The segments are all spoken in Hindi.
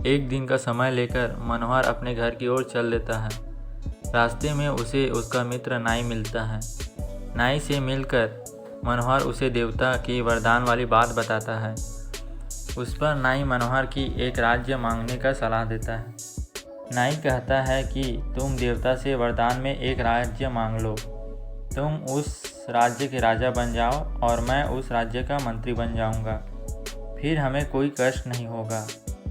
एक दिन का समय लेकर मनोहर अपने घर की ओर चल देता है। रास्ते में उसे उसका मित्र नाई मिलता है। नाई से मिलकर मनोहर उसे देवता की वरदान वाली बात बताता है। उस पर नाई मनोहर की एक राज्य मांगने का सलाह देता है। नाई कहता है कि तुम देवता से वरदान में एक राज्य मांग लो। तुम उस राज्य के राजा बन जाओ और मैं उस राज्य का मंत्री बन जाऊंगा। फिर हमें कोई कष्ट नहीं होगा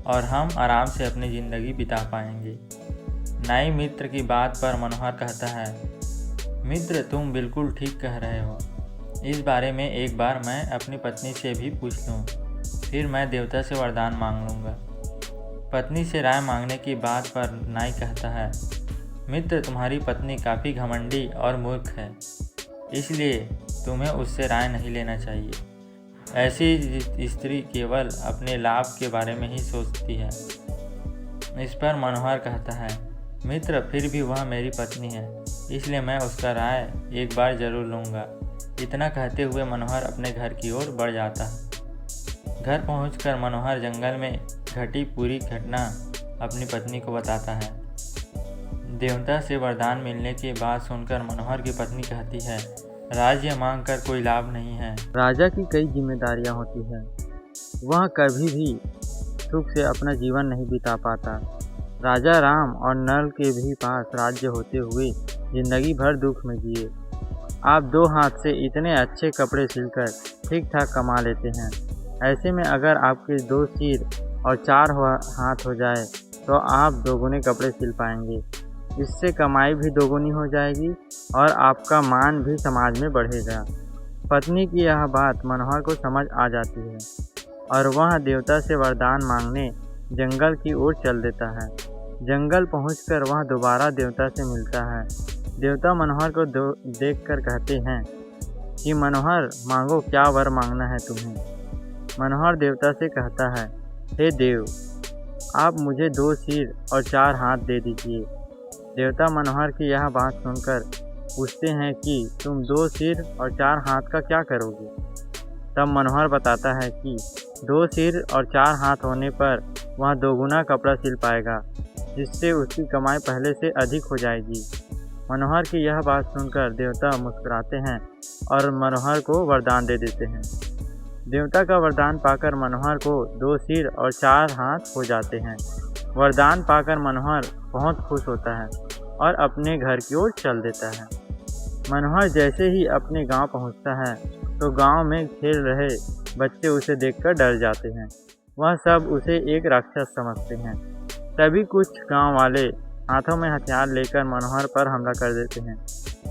और हम आराम से अपनी ज़िंदगी बिता पाएंगे। नाई मित्र की बात पर मनोहर कहता है, मित्र तुम बिल्कुल ठीक कह रहे हो। इस बारे में एक बार मैं अपनी पत्नी से भी पूछ लूँ, फिर मैं देवता से वरदान मांग लूँगा। पत्नी से राय मांगने की बात पर नाई कहता है, मित्र तुम्हारी पत्नी काफ़ी घमंडी और मूर्ख है, इसलिए तुम्हें उससे राय नहीं लेना चाहिए। ऐसी स्त्री केवल अपने लाभ के बारे में ही सोचती है। इस पर मनोहर कहता है, मित्र फिर भी वह मेरी पत्नी है, इसलिए मैं उसका राय एक बार ज़रूर लूँगा। इतना कहते हुए मनोहर अपने घर की ओर बढ़ जाता है। घर पहुंचकर मनोहर जंगल में घटी पूरी घटना अपनी पत्नी को बताता है। देवता से वरदान मिलने की बात सुनकर मनोहर की पत्नी कहती है, राज्य मांग कर कोई लाभ नहीं है। राजा की कई जिम्मेदारियां होती हैं, वह कभी भी सुख से अपना जीवन नहीं बिता पाता। राजा राम और नल के भी पास राज्य होते हुए जिंदगी भर दुख में जिए। आप 2 हाथ से इतने अच्छे कपड़े सिलकर ठीक ठाक कमा लेते हैं। ऐसे में अगर आपके 2 सिर और 4 हाथ हो जाए तो आप दोगुने कपड़े सिल पाएंगे। इससे कमाई भी दोगुनी हो जाएगी और आपका मान भी समाज में बढ़ेगा। पत्नी की यह बात मनोहर को समझ आ जाती है और वह देवता से वरदान मांगने जंगल की ओर चल देता है। जंगल पहुंचकर वह दोबारा देवता से मिलता है। देवता मनोहर को देखकर कहते हैं कि मनोहर मांगो, क्या वर मांगना है तुम्हें। मनोहर देवता से कहता है, हे देव, आप मुझे 2 सिर और 4 हाथ दे दीजिए। देवता मनोहर की यह बात सुनकर पूछते हैं कि तुम 2 सिर और 4 हाथ का क्या करोगे। तब मनोहर बताता है कि 2 सिर और 4 हाथ होने पर वह दोगुना कपड़ा सिल पाएगा, जिससे उसकी कमाई पहले से अधिक हो जाएगी। मनोहर की यह बात सुनकर देवता मुस्कुराते हैं और मनोहर को वरदान दे देते हैं। देवता का वरदान पाकर मनोहर को 2 सिर और 4 हाथ हो जाते हैं। वरदान पाकर मनोहर बहुत खुश होता है और अपने घर की ओर चल देता है। मनोहर जैसे ही अपने गांव पहुंचता है तो गांव में खेल रहे बच्चे उसे देखकर डर जाते हैं। वह सब उसे एक राक्षस समझते हैं। तभी कुछ गांव वाले हाथों में हथियार लेकर मनोहर पर हमला कर देते हैं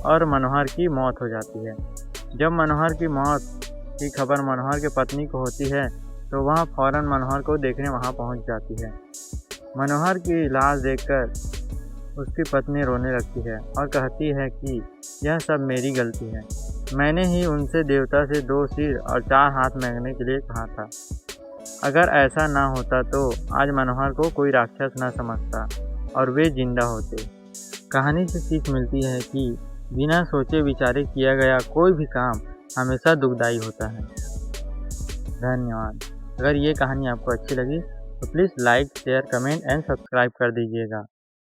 और मनोहर की मौत हो जाती है। जब मनोहर की मौत की खबर मनोहर की पत्नी को होती है तो वह फौरन मनोहर को देखने वहां पहुंच जाती है। मनोहर की लाश देखकर उसकी पत्नी रोने लगती है और कहती है कि यह सब मेरी गलती है। मैंने ही उनसे देवता से 2 सिर और 4 हाथ मांगने के लिए कहा था। अगर ऐसा ना होता तो आज मनोहर को कोई राक्षस न समझता और वे जिंदा होते। कहानी से सीख मिलती है कि बिना सोचे विचारे किया गया कोई भी काम हमेशा दुखदाई होता है। धन्यवाद। अगर ये कहानी आपको अच्छी लगी तो please like, share, comment and subscribe कर दीजिएगा।